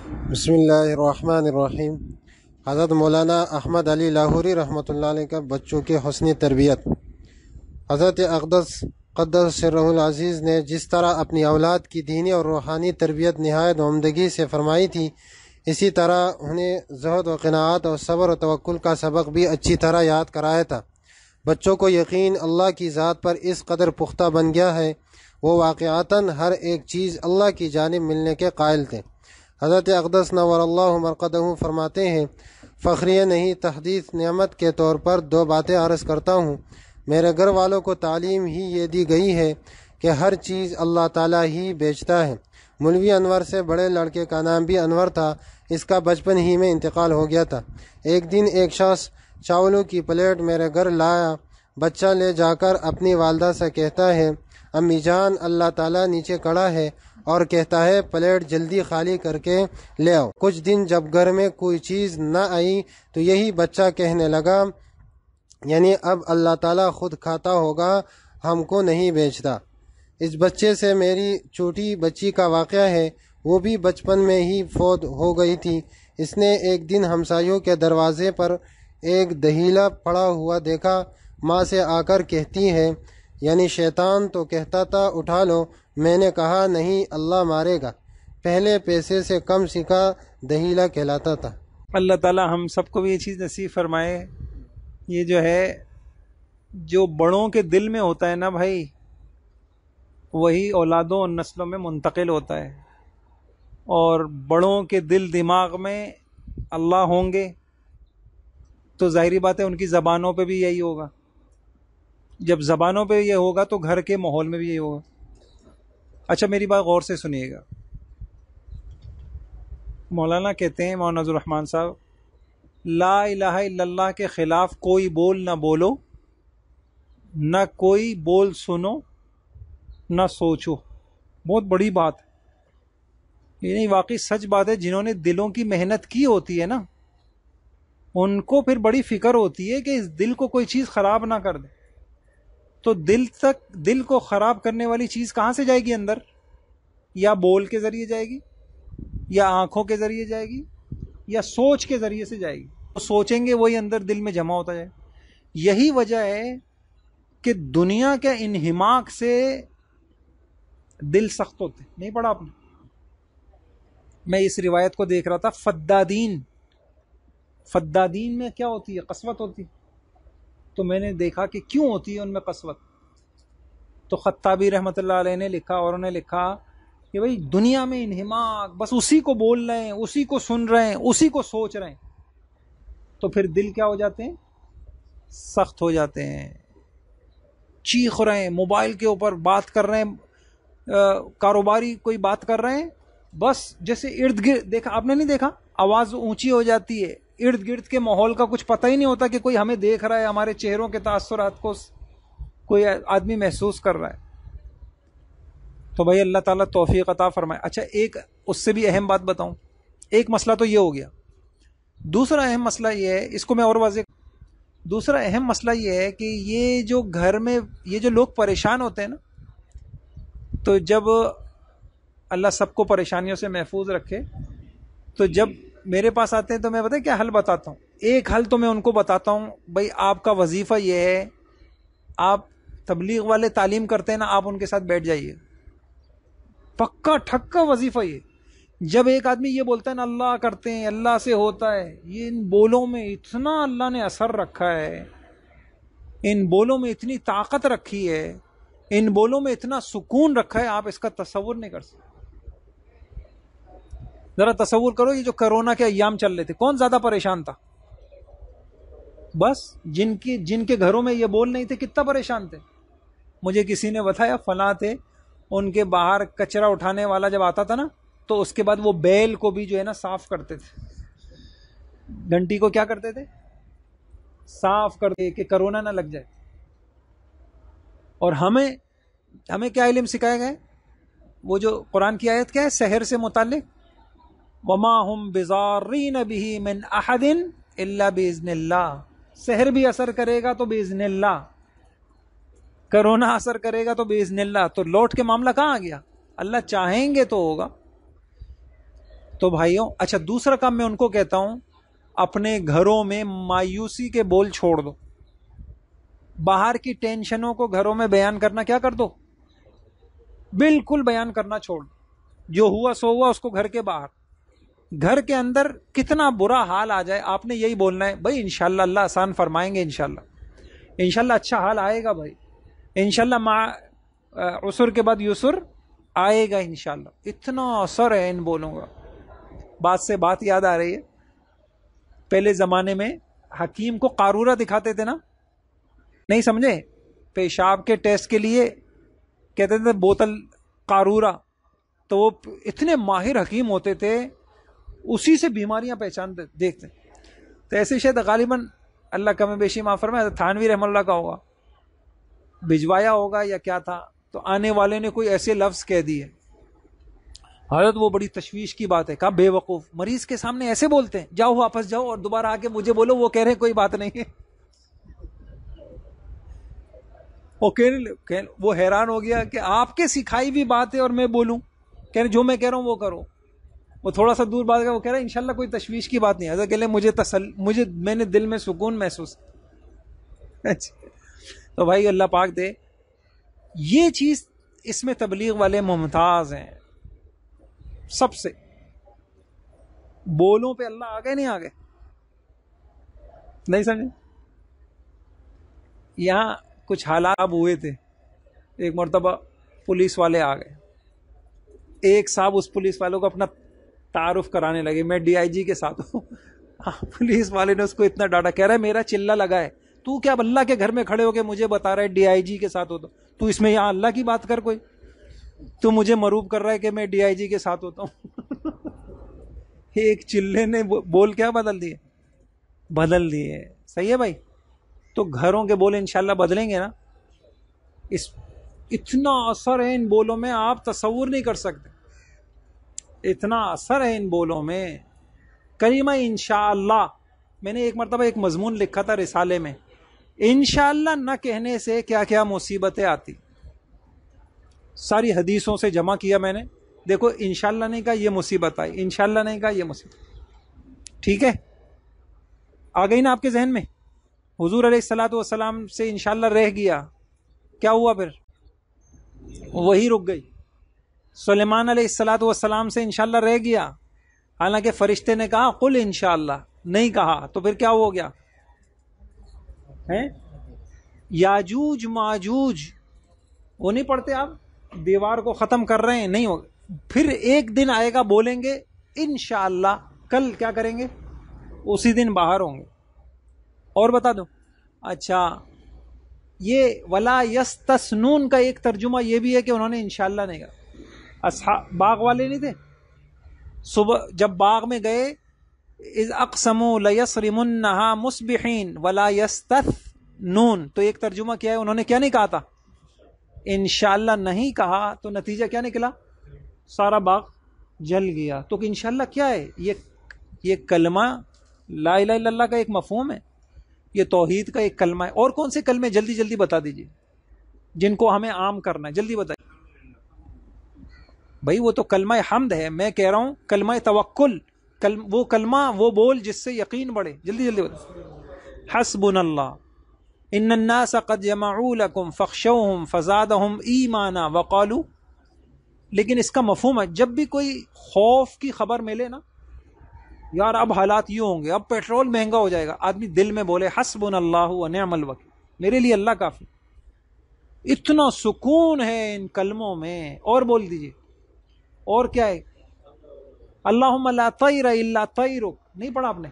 بسم اللہ الرحمن الرحیم۔ حضرت مولانا احمد علی لاہوری رحمۃ اللہ علیہ کا بچوں کی حسنی تربیت۔ حضرت اقدس قدس سرہ العزیز نے جس طرح اپنی اولاد کی دینی اور روحانی تربیت نہایت عمدگی سے فرمائی تھی، اسی طرح انہیں زہد و قناعت اور صبر و توکل کا سبق بھی اچھی طرح یاد کرایا تھا۔ بچوں کو یقین اللہ کی ذات پر اس قدر پختہ بن گیا ہے، وہ واقعتاً ہر ایک چیز اللہ کی جانب ملنے کے قائل تھے۔ حضرت اقدس نور اللہ مرقدہ فرماتے ہیں، فخریہ نہیں تحدیث نعمت کے طور پر دو باتیں عرض کرتا ہوں۔ میرے گھر والوں کو تعلیم ہی یہ دی گئی ہے کہ ہر چیز اللہ تعالیٰ ہی بیچتا ہے۔ مولوی انور سے بڑے لڑکے کا نام بھی انور تھا، اس کا بچپن ہی میں انتقال ہو گیا تھا۔ ایک دن ایک شخص چاولوں کی پلیٹ میرے گھر لایا۔ بچہ لے جا کر اپنی والدہ سے کہتا ہے، امی جان اللہ تعالیٰ نیچے کھڑا ہے اور کہتا ہے پلیٹ جلدی خالی کر کے لے آؤ۔ کچھ دن جب گھر میں کوئی چیز نہ آئی تو یہی بچہ کہنے لگا، یعنی اب اللہ تعالیٰ خود کھاتا ہوگا، ہم کو نہیں بیچتا۔ اس بچے سے میری چھوٹی بچی کا واقعہ ہے، وہ بھی بچپن میں ہی فوت ہو گئی تھی۔ اس نے ایک دن ہمسایوں کے دروازے پر ایک دہیلا پڑا ہوا دیکھا۔ ماں سے آ کر کہتی ہے، یعنی شیطان تو کہتا تھا اٹھا لو، میں نے کہا نہیں اللہ مارے گا۔ پہلے پیسے سے کم سکا دہیلا کہلاتا تھا۔ اللہ تعالی ہم سب کو بھی یہ چیز نصیب فرمائے۔ یہ جو ہے جو بڑوں کے دل میں ہوتا ہے نا بھائی، وہی اولادوں اور نسلوں میں منتقل ہوتا ہے، اور بڑوں کے دل دماغ میں اللہ ہوں گے تو ظاہری بات ہے ان کی زبانوں پہ بھی یہی ہوگا۔ جب زبانوں پہ یہ ہوگا تو گھر کے ماحول میں بھی یہی ہوگا۔ اچھا میری بات غور سے سنیے گا۔ مولانا کہتے ہیں، مولانا عبد الرحمن صاحب، لا الہ الا اللہ کے خلاف کوئی بول نہ بولو، نہ کوئی بول سنو، نہ سوچو۔ بہت بڑی بات ہے، یعنی واقعی سچ بات ہے۔ جنہوں نے دلوں کی محنت کی ہوتی ہے نا، ان کو پھر بڑی فکر ہوتی ہے کہ اس دل کو کوئی چیز خراب نہ کر دے۔ تو دل کو خراب کرنے والی چیز کہاں سے جائے گی اندر؟ یا بول کے ذریعے جائے گی، یا آنکھوں کے ذریعے جائے گی، یا سوچ کے ذریعے سے جائے گی۔ تو سوچیں گے وہی اندر دل میں جمع ہوتا جائے۔ یہی وجہ ہے کہ دنیا کے انہماک سے دل سخت ہوتے۔ نہیں پڑھا آپ نے؟ میں اس روایت کو دیکھ رہا تھا، فدادین میں کیا ہوتی ہے؟ قسوت ہوتی۔ تو میں نے دیکھا کہ کیوں ہوتی ہے ان میں قسوت۔ تو خطابی رحمۃ اللہ علیہ نے لکھا، اور انہوں نے لکھا کہ بھئی دنیا میں انہماک، بس اسی کو بول رہے ہیں، اسی کو سن رہے ہیں، اسی کو سوچ رہے ہیں، تو پھر دل کیا ہو جاتے ہیں؟ سخت ہو جاتے ہیں۔ چیخ رہے ہیں، موبائل کے اوپر بات کر رہے ہیں، کاروباری کوئی بات کر رہے ہیں، بس جیسے ارد گرد، دیکھا آپ نے نہیں دیکھا، آواز اونچی ہو جاتی ہے، ارد گرد کے ماحول کا کچھ پتہ ہی نہیں ہوتا کہ کوئی ہمیں دیکھ رہا ہے، ہمارے چہروں کے تاثرات کو کوئی آدمی محسوس کر رہا ہے۔ تو بھائی اللہ تعالیٰ توفیق عطا فرمائے۔ اچھا ایک اس سے بھی اہم بات بتاؤں۔ ایک مسئلہ تو یہ ہو گیا، دوسرا اہم مسئلہ یہ ہے، اس کو میں اور واضح، دوسرا اہم مسئلہ یہ ہے کہ یہ جو گھر میں یہ جو لوگ پریشان ہوتے ہیں نا، تو جب اللہ سب کو پریشانیوں سے محفوظ رکھے، تو جب میرے پاس آتے ہیں تو میں بتائیں کیا حل بتاتا ہوں۔ ایک حل تو میں ان کو بتاتا ہوں، بھائی آپ کا وظیفہ یہ ہے، آپ تبلیغ والے تعلیم کرتے ہیں نا، آپ ان کے ساتھ بیٹھ جائیے، پکا ٹھکا وظیفہ یہ۔ جب ایک آدمی یہ بولتا ہے نا اللہ کرتے ہیں، اللہ سے ہوتا ہے، یہ ان بولوں میں اتنا اللہ نے اثر رکھا ہے، ان بولوں میں اتنی طاقت رکھی ہے، ان بولوں میں اتنا سکون رکھا ہے، آپ اس کا تصور نہیں کر سکتے۔ ذرا تصور کرو، یہ جو کرونا کے ایام چل رہے تھے، کون زیادہ پریشان تھا؟ بس جن کے گھروں میں یہ بول نہیں تھے، کتنا پریشان تھے۔ مجھے کسی نے بتایا فلاں تھے، ان کے باہر کچرا اٹھانے والا جب آتا تھا نا، تو اس کے بعد وہ بیل کو بھی جو ہے نا صاف کرتے تھے، گھنٹی کو کیا کرتے تھے؟ صاف کرتے کہ کرونا نہ لگ جائے۔ اور ہمیں کیا علم سکھایا گیا ہے؟ وہ جو قرآن کی آیت کیا ہے سحر سے متعلق، وما هم بضارین به من احد الا باذن اللہ۔ سحر بھی اثر کرے گا تو باذن اللہ، کرونا اثر کرے گا تو باذن اللہ۔ تو لوٹ کے معاملہ کہاں آ گیا؟ اللہ چاہیں گے تو ہوگا۔ تو بھائیوں اچھا دوسرا کام میں ان کو کہتا ہوں، اپنے گھروں میں مایوسی کے بول چھوڑ دو، باہر کی ٹینشنوں کو گھروں میں بیان کرنا کیا کر دو، بالکل بیان کرنا چھوڑ دو، جو ہوا سو ہوا، اس کو گھر کے باہر۔ گھر کے اندر کتنا برا حال آ جائے آپ نے یہی بولنا ہے، بھائی انشاءاللہ اللہ آسان فرمائیں گے، انشاءاللہ اچھا حال آئے گا بھائی، انشاءاللہ مع عسر کے بعد یسر آئے گا انشاءاللہ۔ اتنا اثر ہے ان بولوں گا۔ بات سے بات یاد آ رہی ہے، پہلے زمانے میں حکیم کو قارورہ دکھاتے تھے نا، نہیں سمجھے؟ پیشاب کے ٹیسٹ کے لیے کہتے تھے بوتل قارورہ، تو وہ اتنے ماہر حکیم ہوتے تھے، اسی سے بیماریاں پہچانتے دیکھتے۔ تو ایسے شاید غالباً اللہ کم بیشی معاف فرمائے تھانوی رحمہ اللہ کا ہوگا، بھجوایا ہوگا یا کیا تھا، تو آنے والے نے کوئی ایسے لفظ کہہ دیے، حضرت وہ بڑی تشویش کی بات ہے، کہا بے وقوف مریض کے سامنے ایسے بولتے ہیں، جاؤ واپس جاؤ اور دوبارہ آ کے مجھے بولو وہ کہہ رہے کوئی بات نہیں ہے۔ وہ حیران ہو گیا کہ آپ کے سکھائی بھی بات ہے اور میں بولوں، کہہ رہے جو میں کہہ رہا ہوں وہ کرو۔ وہ تھوڑا سا دور بات ہے، وہ کہہ رہا ہے انشاءاللہ کوئی تشویش کی بات نہیں، حضرت کہہ لے مجھے میں نے دل میں سکون محسوس۔ تو بھائی اللہ پاک دے یہ چیز، اس میں تبلیغ والے ممتاز ہیں سب سے۔ بولوں پہ اللہ آگے نہیں آگے، نہیں سمجھے؟ یہاں کچھ حالات اب ہوئے تھے، ایک مرتبہ پولیس والے آ گئے، ایک صاحب اس پولیس والوں کو اپنا تعارف کرانے لگے، میں ڈی آئی جی کے ساتھ ہوں۔ پولیس والے نے اس کو اتنا ڈانٹا، کہہ رہا ہے میرا چلہ لگا ہے، تو کیا اللہ کے گھر میں کھڑے ہو کے مجھے بتا رہا ہے ڈی آئی جی کے ساتھ ہوتا، تو اس میں یہاں اللہ کی بات کر، کوئی تو مجھے مروب کر رہا ہے کہ میں ڈی آئی جی کے ساتھ ہوتا ہوں۔ ایک چلے نے بول کیا بدل دیے۔ صحیح ہے بھائی؟ تو گھروں کے بول انشاءاللہ بدلیں گے نا، اتنا اثر ہے ان بولوں میں آپ تصور نہیں کر سکتے، اتنا اثر ہے ان بولوں میں۔ کلمہ انشاءاللہ، میں نے ایک مرتبہ ایک مضمون لکھا تھا رسالے میں، انشاءاللہ نہ کہنے سے کیا کیا مصیبتیں آتی، ساری حدیثوں سے جمع کیا میں نے، دیکھو انشاءاللہ نہیں کہا یہ مصیبت آئی، انشاءاللہ نہیں کہا یہ مصیبت۔ ٹھیک ہے، آ گئی نا آپ کے ذہن میں؟ حضور علیہ الصلوۃ والسلام سے انشاءاللہ رہ گیا، کیا ہوا پھر؟ وہی رک گئی۔ سلیمان علیہ الصلوۃ والسلام سے انشاءاللہ رہ گیا، حالانکہ فرشتے نے کہا قل انشاءاللہ، نہیں کہا، تو پھر کیا ہو گیا؟ یاجوج ماجوج، وہ نہیں پڑھتے آپ، دیوار کو ختم کر رہے ہیں، نہیں ہوگا، پھر ایک دن آئے گا بولیں گے انشاءاللہ، کل کیا کریں گے؟ اسی دن باہر ہوں گے۔ اور بتا دو، اچھا یہ ولا یستثنون کا ایک ترجمہ یہ بھی ہے کہ انہوں نے انشاءاللہ نہیں کہا۔ باغ والے نہیں تھے، صبح جب باغ میں گئے، اذ اقسموا لیصرمنها مصبحین ولا یستثنون، تو ایک ترجمہ کیا ہے، انہوں نے کیا نہیں کہا تھا؟ انشاءاللہ نہیں کہا، تو نتیجہ کیا نکلا؟ سارا باغ جل گیا۔ تو انشاءاللہ کیا ہے؟ یہ کلمہ لا الہ الا اللہ کا ایک مفہوم ہے، یہ توحید کا ایک کلمہ ہے۔ اور کون سے کلمے جلدی جلدی بتا دیجئے جن کو ہمیں عام کرنا ہے، جلدی بتائیے بھائی۔ وہ تو کلمہ حمد ہے، میں کہہ رہا ہوں کلمہ توکل، وہ کلمہ، وہ بول جس سے یقین بڑھے، جلدی جلدی بتا۔ حسبنا اللہ ان الناس قد جمعوا لكم فاخشوهم فزادهم ایمانا وقالوا، لیکن اس کا مفہوم ہے جب بھی کوئی خوف کی خبر ملے نا، یار اب حالات یوں ہوں گے، اب پیٹرول مہنگا ہو جائے گا، آدمی دل میں بولے حسبنا اللہ ونعم الوکیل، میرے لیے اللہ کافی۔ اتنا سکون ہے ان کلموں میں۔ اور بول دیجئے، اور کیا ہے؟ اللہم لا طیر الا طیرک، نہیں پڑھا آپ نے؟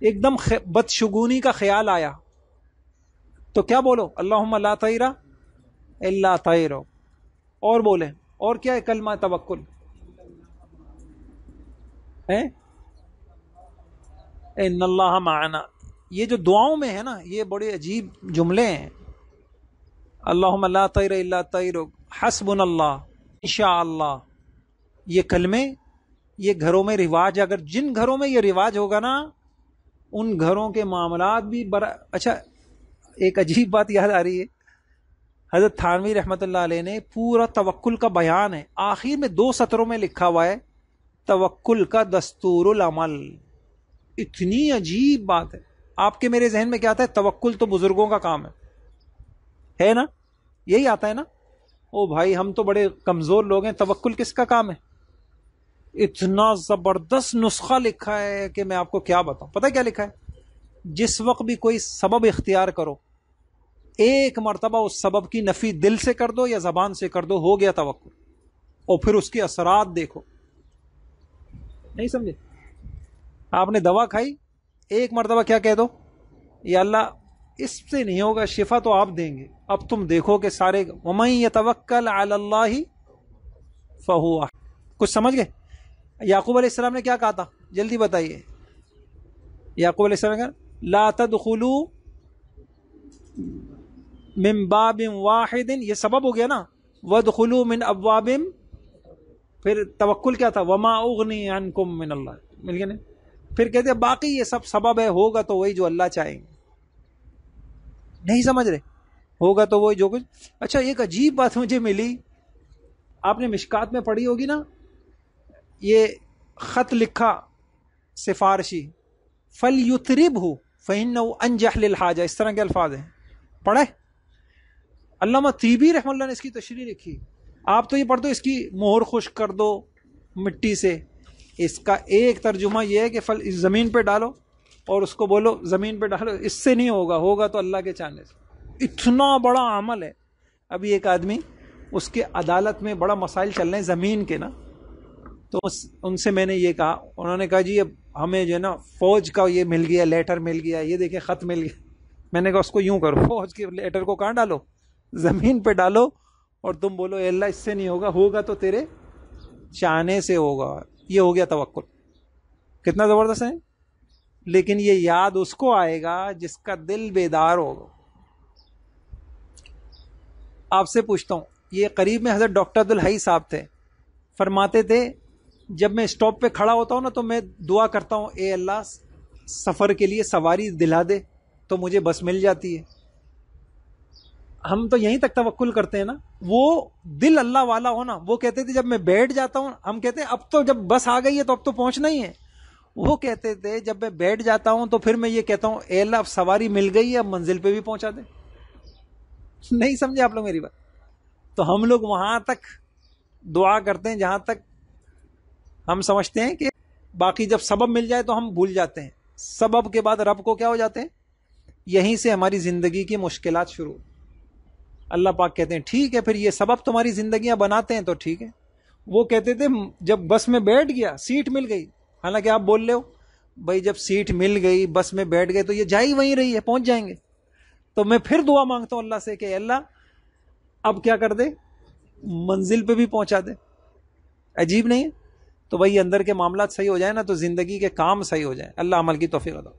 ایک دم بدشگونی کا خیال آیا تو کیا بولو؟ اللہم لا طیر الا طیرک۔ اور بولیں، اور کیا ہے کلمہ توکل ہے؟ ان اللہ معنا، یہ جو دعاؤں میں ہے نا، یہ بڑے عجیب جملے ہیں۔ اللہم لا طیر الا طیرک، حسبنا اللہ، انشاءاللہ، یہ کلمے، یہ گھروں میں رواج، اگر جن گھروں میں یہ رواج ہوگا نا، ان گھروں کے معاملات بھی اچھا ایک عجیب بات یاد آ رہی ہے، حضرت تھانوی رحمۃ اللہ علیہ نے پورا توکل کا بیان ہے، آخر میں 2 سطروں میں لکھا ہوا ہے توکل کا دستور العمل. اتنی عجیب بات ہے. آپ کے میرے ذہن میں کیا آتا ہے؟ توکل تو بزرگوں کا کام ہے نا؟ یہی آتا ہے نا؟ او بھائی ہم تو بڑے کمزور لوگ ہیں، توکل کس کا کام ہے؟ اتنا زبردست نسخہ لکھا ہے کہ میں آپ کو کیا بتاؤں. پتہ کیا لکھا ہے؟ جس وقت بھی کوئی سبب اختیار کرو، ایک مرتبہ اس سبب کی نفی دل سے کر دو یا زبان سے کر دو، ہو گیا توکل. اور پھر اس کے اثرات دیکھو. نہیں سمجھے؟ آپ نے دوا کھائی، ایک مرتبہ کیا کہہ دو؟ یا اللہ اس سے نہیں ہوگا، شفا تو آپ دیں گے. اب تم دیکھو کہ سارے وَمَن يَتَوَكَّلْ عَلَى اللَّهِ فَهُوَ. کچھ سمجھ گئے؟ یعقوب علیہ السلام نے کیا کہا تھا؟ جلدی بتائیے. یعقوب علیہ السلام نے کہا لا تدخلوا من باب واحد، یہ سبب ہو گیا نا، وادخلوا من ابواب. پھر توکل کیا تھا؟ وما اغنی عنکم من اللہ. مل گیا نہیں؟ پھر کہتے ہیں باقی یہ سب سبب ہے، ہوگا تو وہی جو اللہ چاہیں گے. نہیں سمجھ رہے؟ ہوگا تو وہی جو کچھ. اچھا ایک عجیب بات مجھے ملی، آپ نے مشکات میں پڑھی ہوگی نا، یہ خط لکھا سفارشی، فَلْيُطْرِبْهُ فَإِنَّهُ أَنْجَحْ لِلْحَاجَةِ، اس طرح کے الفاظ ہیں. پڑھے؟ علامہ طیبی رحمہ اللہ نے اس کی تشریح لکھی. آپ تو یہ پڑھ دو، اس کی مہر خشک کر دو مٹی سے. اس کا ایک ترجمہ یہ ہے کہ پھل زمین پہ ڈالو اور اس کو بولو زمین پہ ڈالو. اس سے نہیں ہوگا، ہوگا تو اللہ کے چاہنے سے. اتنا بڑا عمل ہے. ابھی ایک آدمی، اس کے عدالت میں بڑا مسائل چل رہے ہیں زمین کے نا، تو ان سے میں نے یہ کہا، انہوں نے کہا جی اب ہمیں جو ہے نا فوج کا یہ مل گیا، لیٹر مل گیا، یہ دیکھیں خط مل گیا. میں نے کہا اس کو یوں کرو، فوج کے لیٹر کو کہاں ڈالو؟ زمین پہ ڈالو اور تم بولو اے اللہ اس سے نہیں ہوگا، ہوگا تو تیرے چاہنے سے ہوگا. یہ ہو گیا توکل. کتنا زبردست ہے. لیکن یہ یاد اس کو آئے گا جس کا دل بیدار ہوگا. آپ سے پوچھتا ہوں، یہ قریب میں حضرت ڈاکٹر عبدالحی صاحب تھے، فرماتے تھے جب میں اسٹاپ پہ کھڑا ہوتا ہوں نا تو میں دعا کرتا ہوں اے اللہ سفر کے لیے سواری دلا دے، تو مجھے بس مل جاتی ہے. ہم تو یہیں تک توکل کرتے ہیں نا. وہ دل اللہ والا ہو نا، وہ کہتے تھے جب میں بیٹھ جاتا ہوں، ہم کہتے ہیں اب تو جب بس آ گئی ہے تو اب تو پہنچنا ہی ہے. وہ کہتے تھے جب میں بیٹھ جاتا ہوں تو پھر میں یہ کہتا ہوں اے اللہ اب سواری مل گئی ہے، اب منزل پہ بھی پہنچا دے. نہیں سمجھے آپ لوگ میری بات؟ تو ہم لوگ وہاں تک دعا کرتے ہیں جہاں تک ہم سمجھتے ہیں کہ باقی جب سبب مل جائے تو ہم بھول جاتے ہیں. سبب کے بعد رب کو کیا ہو جاتے ہیں. یہیں سے ہماری زندگی کی مشکلات شروع. اللہ پاک کہتے ہیں ٹھیک ہے پھر یہ سبب تمہاری زندگیاں بناتے ہیں تو ٹھیک ہے. وہ کہتے تھے جب بس میں بیٹھ گیا سیٹ مل گئی، حالانکہ آپ بول رہے ہو بھائی جب سیٹ مل گئی بس میں بیٹھ گئے تو یہ جا ہی وہیں رہی ہے، پہنچ جائیں گے. تو میں پھر دعا مانگتا ہوں اللہ سے کہ اللہ اب کیا کر دے، منزل پہ بھی پہنچا دے. عجیب نہیں ہے؟ تو بھائی اندر کے معاملات صحیح ہو جائے نا تو زندگی کے کام صحیح ہو جائیں. اللہ عمل کی توفیق عطا.